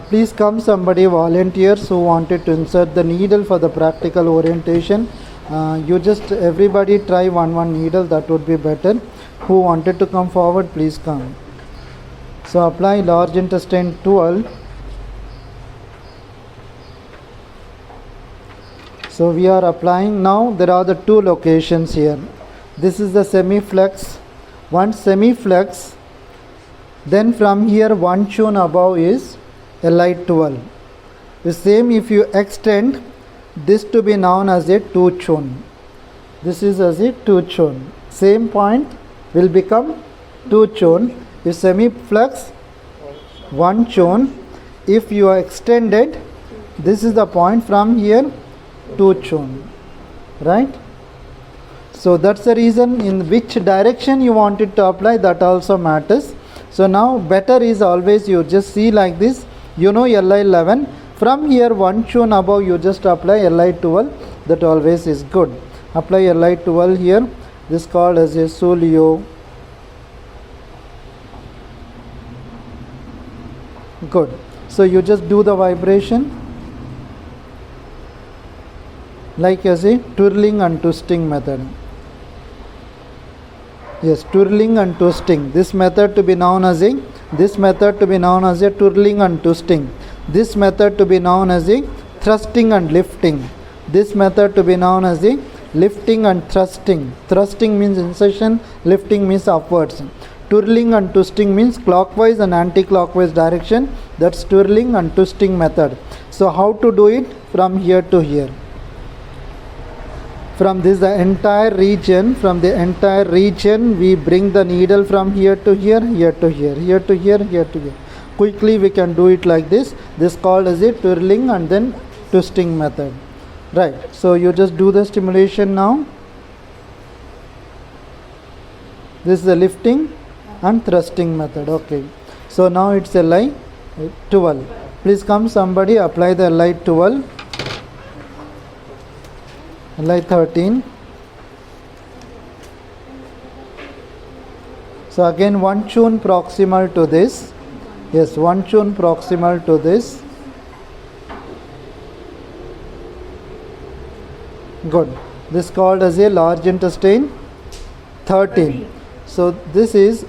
Please come somebody, volunteers who wanted to insert the needle for the practical orientation. You just everybody try one needle, that would be better. Who wanted to come forward, please come. So apply large intestine 12. So we are applying now. There are the two locations here. This is the semiflex. One semiflex. Then from here one tune above is Li12. The same if you extend this to be known as a 2 tune. This is as a 2 tune. Same point will become 2 tune. If semiflex 1 tune. If you are extended, this is the point from here 2 tune. Right? So that's the reason in which direction you want it to apply, that also matters. So now better is always you just see like this. You know Li11. From here one tune above you just apply Li12. That always is good. Apply Li12 here. This called as a solio. Good. So you just do the vibration like as a twirling and twisting method. Yes, twirling and twisting. This method to be known as a twirling and twisting. This method to be known as a thrusting and lifting. This method to be known as a lifting and thrusting. Thrusting means insertion, lifting means upwards. Twirling and twisting means clockwise and anti-clockwise direction. That's twirling and twisting method. So how to do it? From here to here. From this the entire region, we bring the needle from here to here, here to here, here to here, here to here. Quickly we can do it like this. This called as a twirling and then twisting method. Right. So you just do the stimulation now. This is the lifting and thrusting method. Okay. So now it's Li12. Please come somebody, apply the Li12. Li13. So again one tune proximal to this. Yes, one tune proximal to this. Good. This called as a large intestine 13. So this is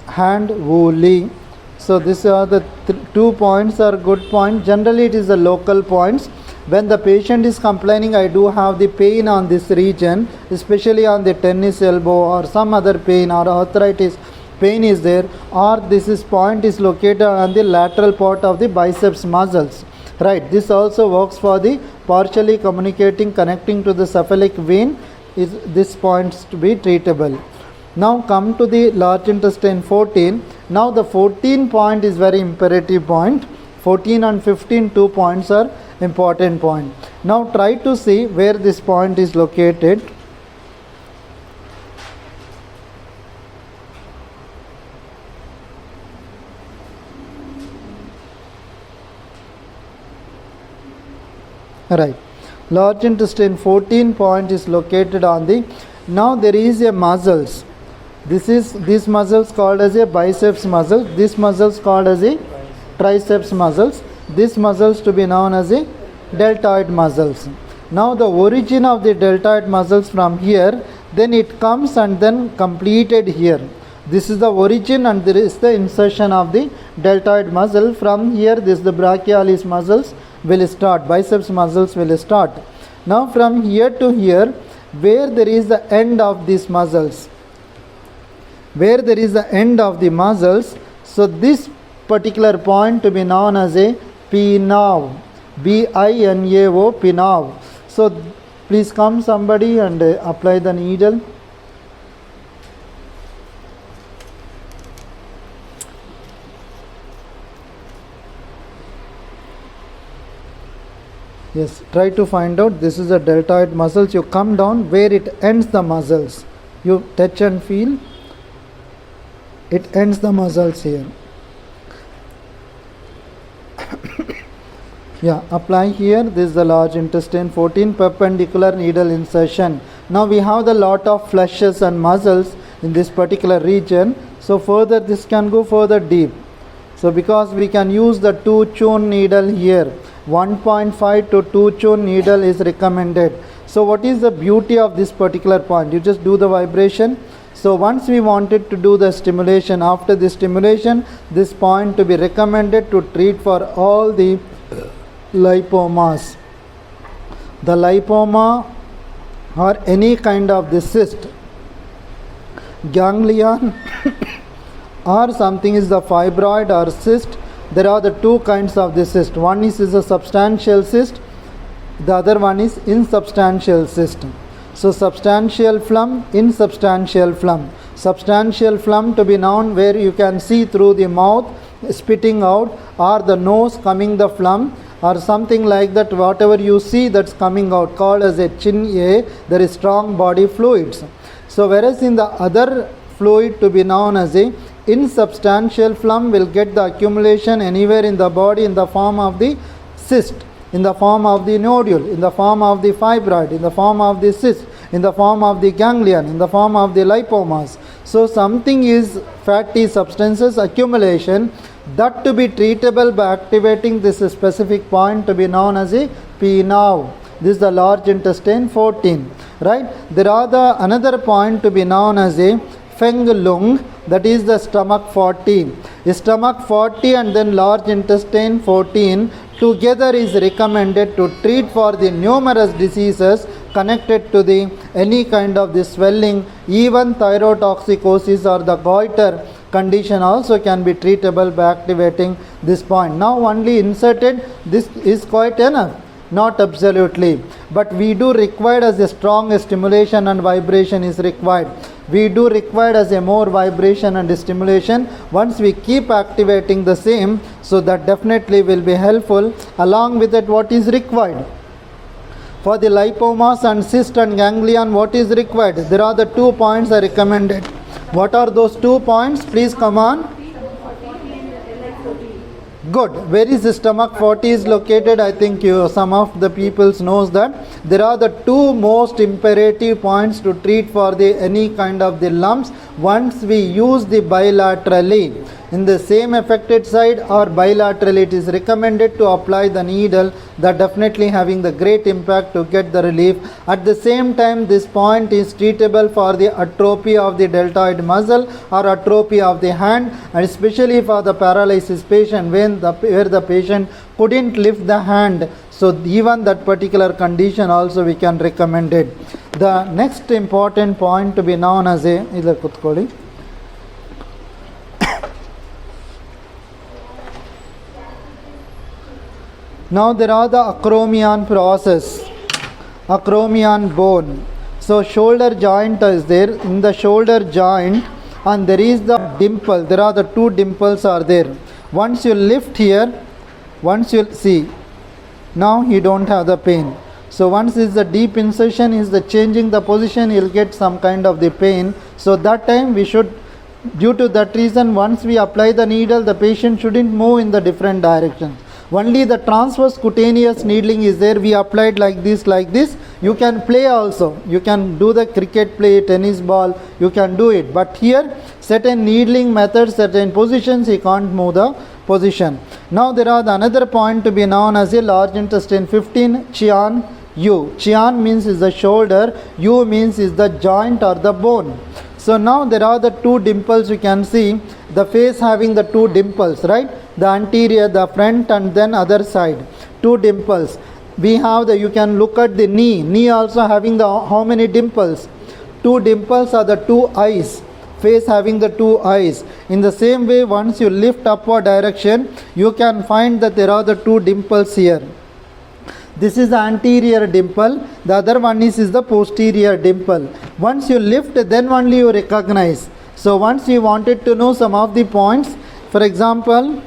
hand woolly. So these are the 2 points are good points. Generally it is the local points. When the patient is complaining, I do have the pain on this region, especially on the tennis elbow or some other pain or arthritis pain is there, or this point is located on the lateral part of the biceps muscles. Right. This also works for the partially connecting to the cephalic vein. Is this points to be treatable. Now come to the large intestine 14. Now the 14 point is very imperative point. 14 and 15, 2 points are important point. Now try to see where this point is located. Right. Large intestine 14 point is located on the. Now there is a muscles. This muscles called as a biceps muscle. This muscles called as a triceps muscles. This muscles to be known as a deltoid muscles. Now the origin of the deltoid muscles from here, then it comes and then completed here. This is the origin and there is the insertion of the deltoid muscle. From here this the brachialis muscles will start, biceps muscles will start. Now from here to here, where there is the end of these muscles, where there is the end of the muscles, so this particular point to be known as a BINO, BINO, BINO. So please come somebody and apply the needle. Yes, try to find out. This is a deltoid muscles. You come down where it ends the muscles. You touch and feel. It ends the muscles here. Yeah, apply here. This is the large intestine 14, perpendicular needle insertion. Now we have the lot of fleshes and muscles in this particular region. So further this can go further deep. So because we can use the 2 tune needle here, 1.5 to 2 tune needle is recommended. So what is the beauty of this particular point? You just do the vibration. So once we wanted to do the stimulation, after the stimulation, this point to be recommended to treat for all the lipomas. The lipoma or any kind of the cyst, ganglion or something is the fibroid or cyst. There are the two kinds of the cyst. One is a substantial cyst, the other one is insubstantial cyst. So substantial phlegm, insubstantial phlegm. Substantial phlegm to be known where you can see through the mouth spitting out, or the nose coming the phlegm, or something like that. Whatever you see that's coming out, called as a chin A, there is strong body fluids. So whereas in the other fluid to be known as a insubstantial phlegm will get the accumulation anywhere in the body in the form of the cyst, in the form of the nodule, in the form of the fibroid, in the form of the cyst, in the form of the ganglion, in the form of the lipomas. So something is fatty substances accumulation, that to be treatable by activating this specific point to be known as a BINO. This is the large intestine 14, right? There are the another point to be known as a Feng Lung, that is the stomach 40. Stomach 40 and then large intestine 14 together is recommended to treat for the numerous diseases connected to the any kind of the swelling, even thyrotoxicosis or the goiter condition also can be treatable by activating this point. Now only inserted, this is quite enough. Not absolutely, but we do require as a strong stimulation and vibration is required. We do require as a more vibration and stimulation. Once we keep activating the same, so that definitely will be helpful. Along with that, what is required? For the lipomas and cyst and ganglion, what is required? There are the 2 points are recommended. What are those 2 points? Please come on. Good. Where is the stomach 40 is located? I think some of the people knows that. There are the 2 most imperative points to treat for the any kind of the lumps once we use the bilaterally. In the same affected side or bilaterally, it is recommended to apply the needle, that definitely having the great impact to get the relief. At the same time, this point is treatable for the atrophy of the deltoid muscle or atrophy of the hand, and especially for the paralysis patient where the patient couldn't lift the hand. So even that particular condition also we can recommend it. The next important point to be known as a now there are the acromion process, acromion bone. So shoulder joint is there, in the shoulder joint, and there is the dimple. There are the 2 dimples are there. Once you lift here, once you see, now you don't have the pain. So once is the deep insertion, is the changing the position, you'll get some kind of the pain. So that time we should, due to that reason, once we apply the needle, the patient shouldn't move in the different directions. Only the transverse cutaneous needling is there. We applied like this, like this. You can play also. You can do the cricket play, tennis ball. You can do it. But here, certain needling methods, certain positions, you can't move the position. Now there are the another point to be known as a large intestine 15, Qian U. Qian means is the shoulder. U means is the joint or the bone. So now there are the 2 dimples. You can see the face having the 2 dimples, right? The anterior, the front, and then other side, 2 dimples. We have the, you can look at the knee also having the how many dimples? 2 dimples are the 2 eyes, face having the 2 eyes. In the same way, once you lift upward direction, you can find that there are the 2 dimples here. This is the anterior dimple, the other one is the posterior dimple. Once you lift, then only you recognize. So once you wanted to know some of the points, for example,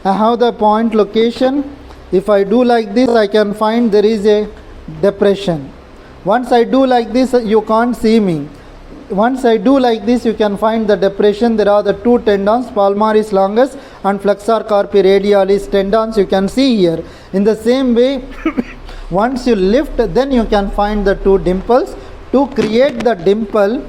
I have the point location. If I do like this, I can find there is a depression. Once I do like this, you can't see me. Once I do like this, you can find the depression. There are the 2 tendons, palmaris longus and flexor carpi radialis tendons, you can see here. In the same way, once you lift, then you can find the 2 dimples. To create the dimple,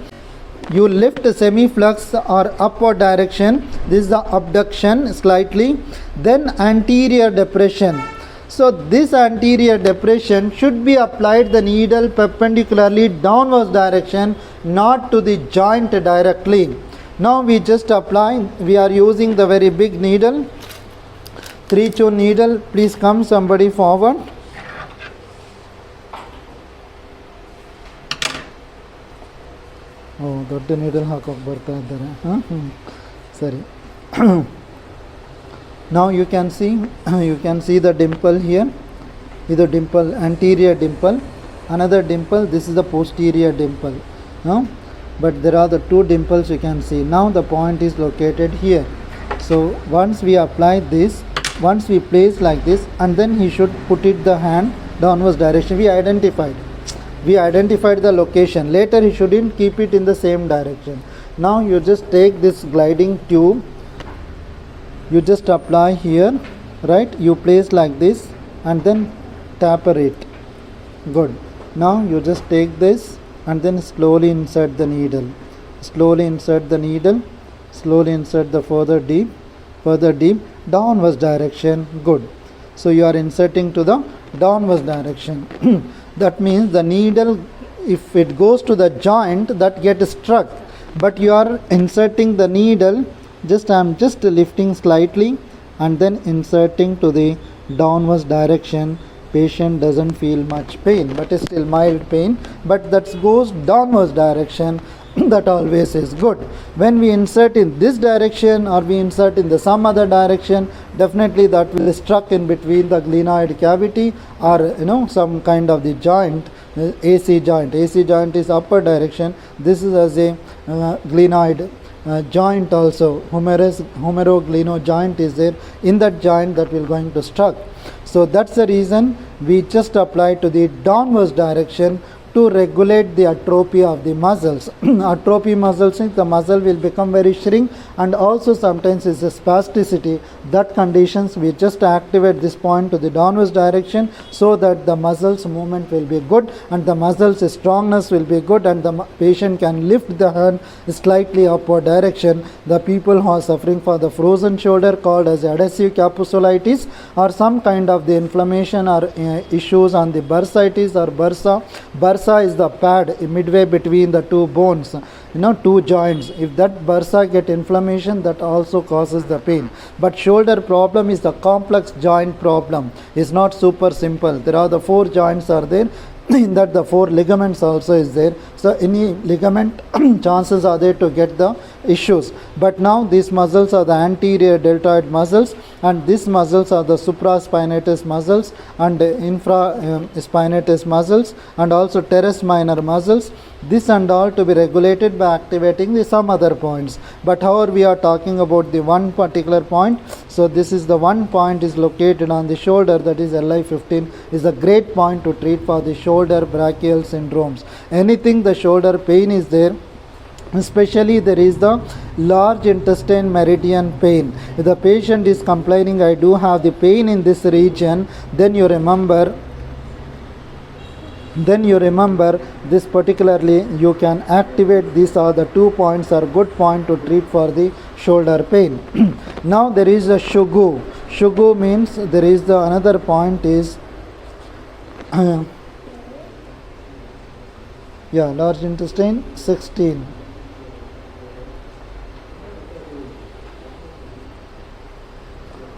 you lift semiflux or upward direction, this is the abduction slightly, then anterior depression. So this anterior depression should be applied the needle perpendicularly downwards direction, not to the joint directly. Now we just apply, we are using the very big needle, 3-tune needle. Please come somebody forward. Oh, ದೊಡ್ಡ needle ಹಾಕೋಕೆ ಬರ್ತಾ ಇದ್ದಾರೆ. ಸರಿ. Now you can see the dimple here. This is dimple, anterior dimple. Another dimple, this is the posterior dimple. But there are the two dimples you can see. Now the point is located here. So once we apply this, once we place like this, and then he should put it the hand downwards direction. We identified the location. Later he shouldn't keep it in the same direction. Now you just take this gliding tube, you just apply here, right? You place like this and then taper it. Good. Now you just take this and then slowly insert the needle. Slowly insert the needle. Slowly insert the further deep, downwards direction. Good. So you are inserting to the downwards direction. That means the needle, if it goes to the joint, that gets struck. But you are inserting the needle, I am just lifting slightly and then inserting to the downwards direction. Patient doesn't feel much pain, but it's still mild pain, but that goes downwards direction. That always is good. When we insert in this direction or we insert in the some other direction, definitely that will struck in between the glenoid cavity or some kind of the joint, AC joint. AC joint is upper direction. This is as a glenoid joint also. Humerogleno joint is there. In that joint that will going to struck. So that's the reason we just apply to the downwards direction to regulate the atrophy of the muscles. Atrophy muscles, the muscle will become very shrink, and also sometimes is a spasticity. That conditions we just activate this point to the downwards direction so that the muscles movement will be good and the muscles strongness will be good and the patient can lift the hand slightly upward direction. The people who are suffering for the frozen shoulder called as adhesive capsulitis or some kind of the inflammation or issues on the bursitis or bursa. Bursa is the pad midway between the two bones, two joints. If that bursa get inflammation, that also causes the pain. But shoulder problem is the complex joint problem. It's not super simple. There are the 4 joints are there. In that the 4 ligaments also is there. So any ligament chances are there to get the issues. But now these muscles are the anterior deltoid muscles, and these muscles are the supraspinatus muscles and infraspinatus muscles and also teres minor muscles. This and all to be regulated by activating the some other points. But however we are talking about the one particular point. So this is the one point is located on the shoulder, that is LI15 is a great point to treat for the shoulder brachial syndromes. Anything the shoulder pain is there, especially there is the large intestine meridian pain. If the patient is complaining, I do have the pain in this region, then you remember this particularly, you can activate. These are the 2 points are good point to treat for the shoulder pain. Now there is a shugu. Shugu means there is the another point is large intestine 16.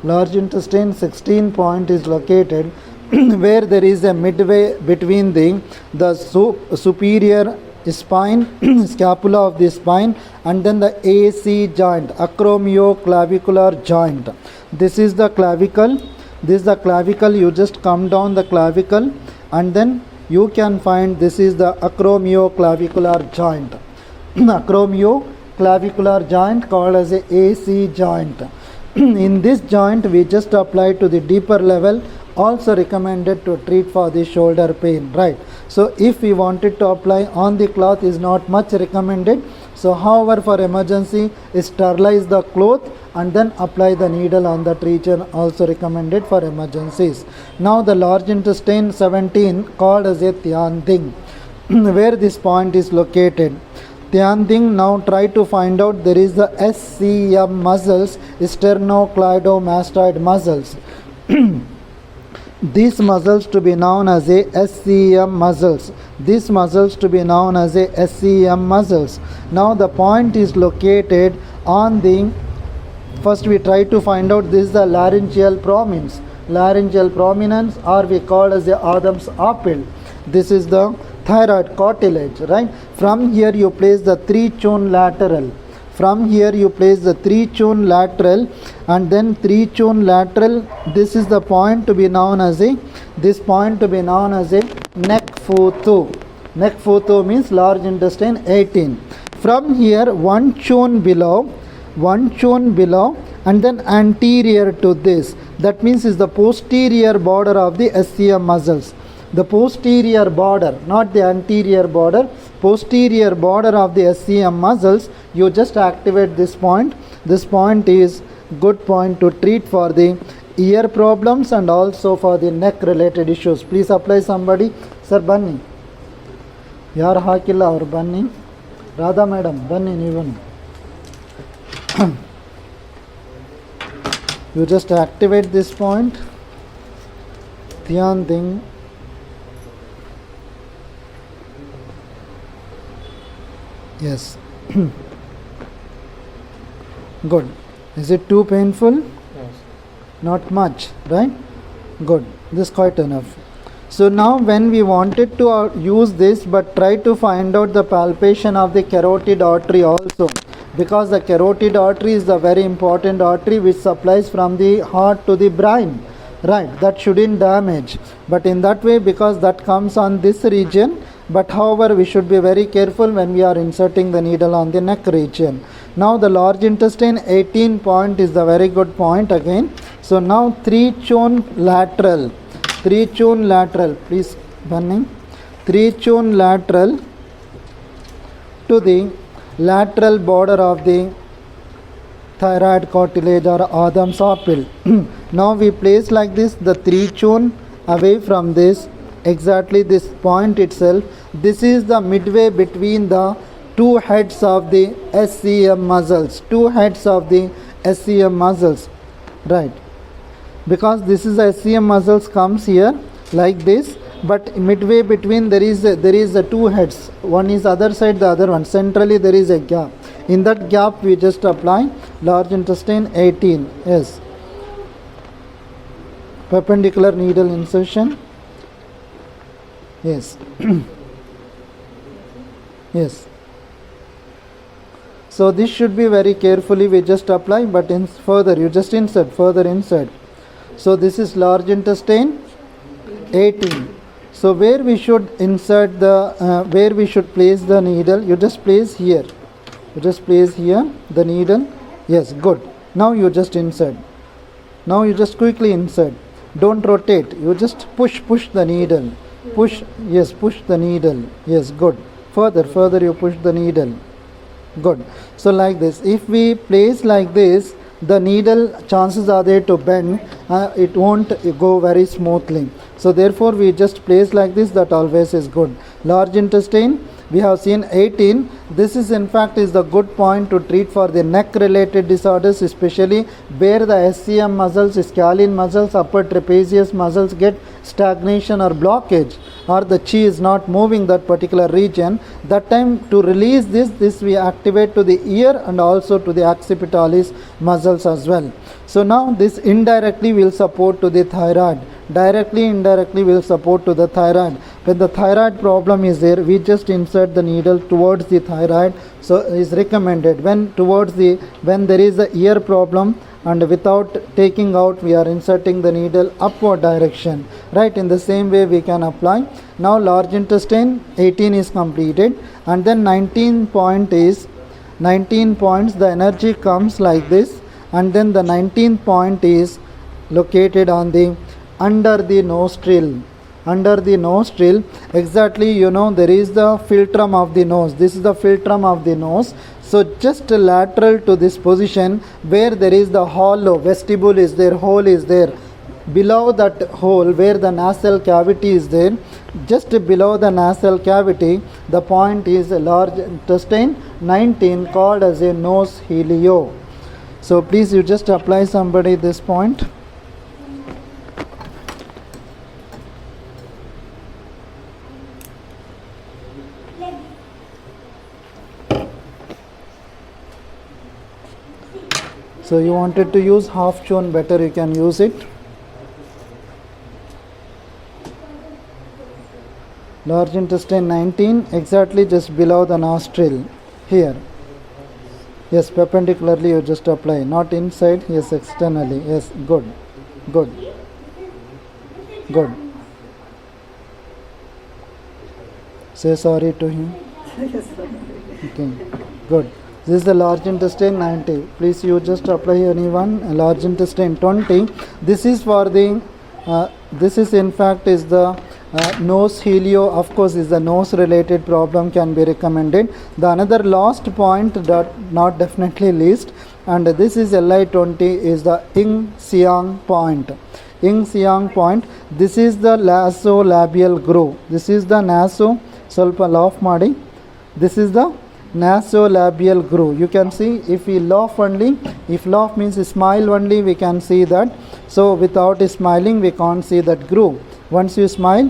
Large intestine 16 point is located where there is a midway between the superior spine, scapula of the spine, and then the AC joint, acromioclavicular joint. This is the clavicle. This is the clavicle. You just come down the clavicle and then you can find this is the acromioclavicular joint. Acromioclavicular joint called as a AC joint. In this joint we just apply to the deeper level, also recommended to treat for the shoulder pain, right? So if we wanted to apply on the cloth is not much recommended. So however for emergency sterilize the cloth and then apply the needle on that region, also recommended for emergencies. Now the large intestine 17 called as a Tian Ding, where this point is located. Dhyan ding, now try to find out there is the SCM muscles, sternocleidomastoid muscles. These muscles to be known as a SCM muscles. These muscles to be known as a SCM muscles. Now the point is located on the, first we try to find out this is the laryngeal prominence. Laryngeal prominence, or we call as the Adam's apple. This is the thyroid cartilage, right? From here you place the 3-tone lateral. From here you place the 3-tone lateral, and then 3-tone lateral. This is the point to be known as a, this point to be known as a neck photo. Neck photo means large intestine 18. From here 1 tone below, and then anterior to this, that means is the posterior border of the SCM muscles. The posterior border, not the anterior border, posterior border of the SCM muscles, you just activate this point. This point is good point to treat for the ear problems and also for the neck related issues. Please apply somebody. Sir, Bunny. Yar hakilla or Bunny? Radha madam, Bunny even. You just activate this point. Dhyan ding. Yes. Good. Is it too painful? Yes. Not much, right? Good. This is quite enough. So now when we wanted to use this, but try to find out the palpation of the carotid artery also, because the carotid artery is the very important artery which supplies from the heart to the brain, right? That shouldn't damage. But in that way, because that comes on this region, but however we should be very careful when we are inserting the needle on the neck region. Now the large intestine 18 point is the very good point again. So now 3-tone lateral, please Bunny, 3-tone lateral to the lateral border of the thyroid cartilage or Adam's apple. Now we place like this the 3-tone away from this, exactly this point itself. This is the midway between the two heads of the SCM muscles, right? Because this is the SCM muscles comes here like this, but midway between there is a two heads. One is other side, the other one. Centrally there is a gap. In that gap we just apply large intestine 18. Yes. Perpendicular needle insertion. Yes. Yes. So this should be very carefully we just apply, but in further you just insert, further insert. So this is large intestine 18. So where we should insert the, where we should place the needle, you just place here. You just place here the needle. Yes, good. Now you just insert. Now you just quickly insert. Don't rotate. You just push the needle. Push, yes, push the needle. Yes, good. Further you push the needle. Good. So like this, if we place like this, the needle chances are there to bend, it won't go very smoothly. So therefore we just place like this, that always is good. Large intestine we have seen 18. This is in fact is the good point to treat for the neck related disorders, especially where the SCM muscles, scalene muscles, upper trapezius muscles get stagnation or blockage, or the chi is not moving that particular region. That time to release this we activate to the ear and also to the occipitalis muscles as well. So now this indirectly will support to the thyroid. Directly, indirectly will support to the thyroid. When the thyroid problem is there, we just insert the needle towards the thyroid. So is recommended when there is a ear problem, and without taking out we are inserting the needle upward direction, right? In the same way we can apply. Now large intestine 18 is completed, and then 19 points, the energy comes like this, and then the 19th point is located on the under the nostril. Exactly, you know, there is the philtrum of the nose. This is the philtrum of the nose. So just lateral to this position where there is the hollow, vestibule is there, hole is there, below that hole where the nasal cavity is there, just below the nasal cavity, the point is a large intestine 19 called as a nose helio. So please you just apply somebody this point. So you wanted to use half chune, better you can use it. Large intestine 19, exactly just below the nostril, here. Yes, perpendicularly you just apply, not inside, yes, externally, yes, good, good, good. Say sorry to him. Okay, good. This is the large intestine 90. Please you just apply anyone. Large intestine 20. This is for the, this is in fact is the nose helio. Of course is the nose related problem can be recommended. The another last point that not definitely least, and this is LI20 is the Yin Siang point. Yin Siang point. This is the nasolabial groove. This is the naso. Solpa laugh madi. This is the nasolabial groove. You can see if we laugh only, if laugh means smile only, we can see that. So without smiling we can't see that groove. Once you smile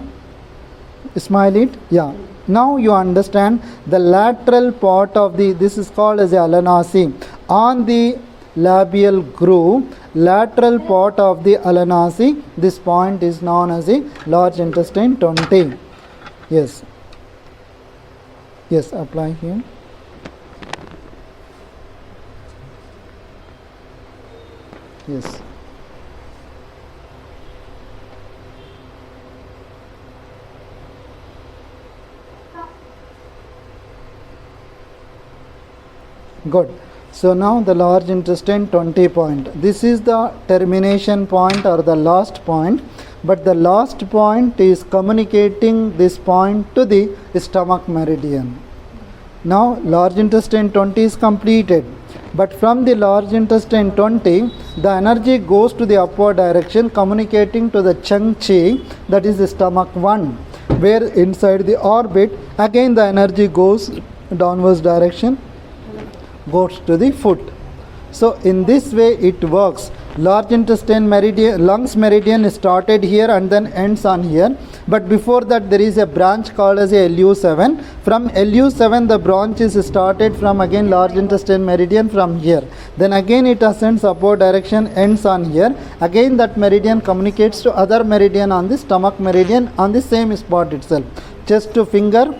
it, yeah. Now you understand the lateral part of the, this is called as the alanasi. On the labial groove, lateral part of the alanasi, this point is known as the large intestine 20. Yes. Yes, apply here. Yes. Good. So now the large intestine 20 point. This is the termination point or the last point, but the last point is communicating this point to the stomach meridian. Now large intestine 20 is completed, but from the large intestine 20 the energy goes to the upward direction communicating to the chung chi, that is the stomach 1, where inside the orbit again the energy goes downwards direction, goes to the foot. So in this way it works. Large intestine meridian, lungs meridian started here and then ends on here, but before that there is a branch called as a LU7. From LU7 the branch is started from again large intestine meridian from here, then again it ascends upward direction, ends on here, again that meridian communicates to other meridian on the stomach meridian on the same spot itself. Chest to finger,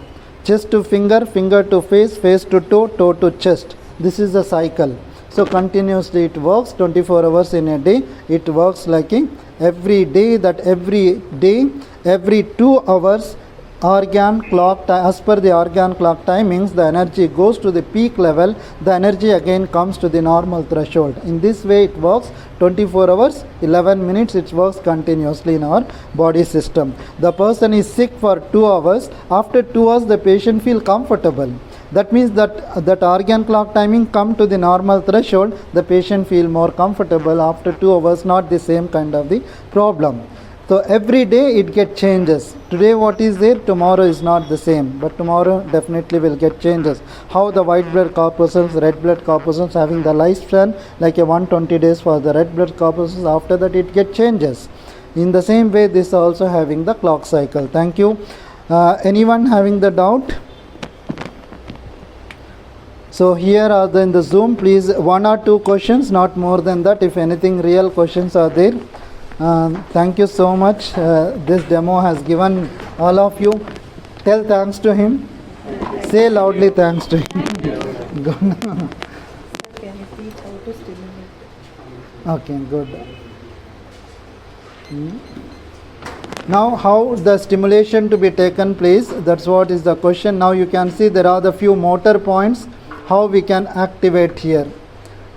chest to finger, finger to face, face to toe, toe to chest. This is the cycle. So continuously it works 24 hours in a day. It works like every day, that every day, every 2 hours organ clock, as per the organ clock timings, the energy goes to the peak level, the energy again comes to the normal threshold. In this way it works 24 hours, 11 minutes it works continuously in our body system. The person is sick for 2 hours. After 2 hours the patient feel comfortable. That means that organ clock timing come to the normal threshold, the patient feel more comfortable after 2 hours, not the same kind of the problem. So every day it get changes. Today what is there, tomorrow is not the same, but tomorrow definitely will get changes. How the white blood corpuscles, red blood corpuscles having the lifespan like a 120 days for the red blood corpuscles, after that it get changes. In the same way this also having the clock cycle. Thank you. Anyone having the doubt? So here are in the Zoom, please 1 or 2 questions, not more than that. If anything real questions are there. Thank you so much. This demo has given all of you. Tell thanks to him. Say loudly thanks to him. Can you teach how to stimulate? Okay, good. Now how the stimulation to be taken place, that's what is the question. Now you can see there are the few motor points. How we can activate here.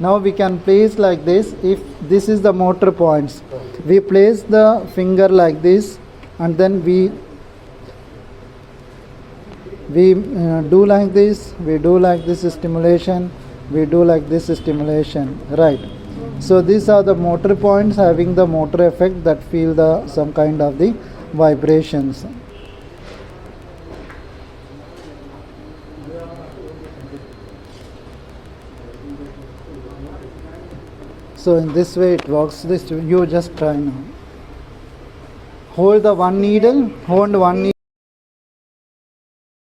Now we can place like this. If this is the motor points, we place the finger like this, and then we do like this, we do like this stimulation, we do like this stimulation, right? So these are the motor points having the motor effect that feel the some kind of the vibrations. So in this way it works. This you just try now. Hold one needle.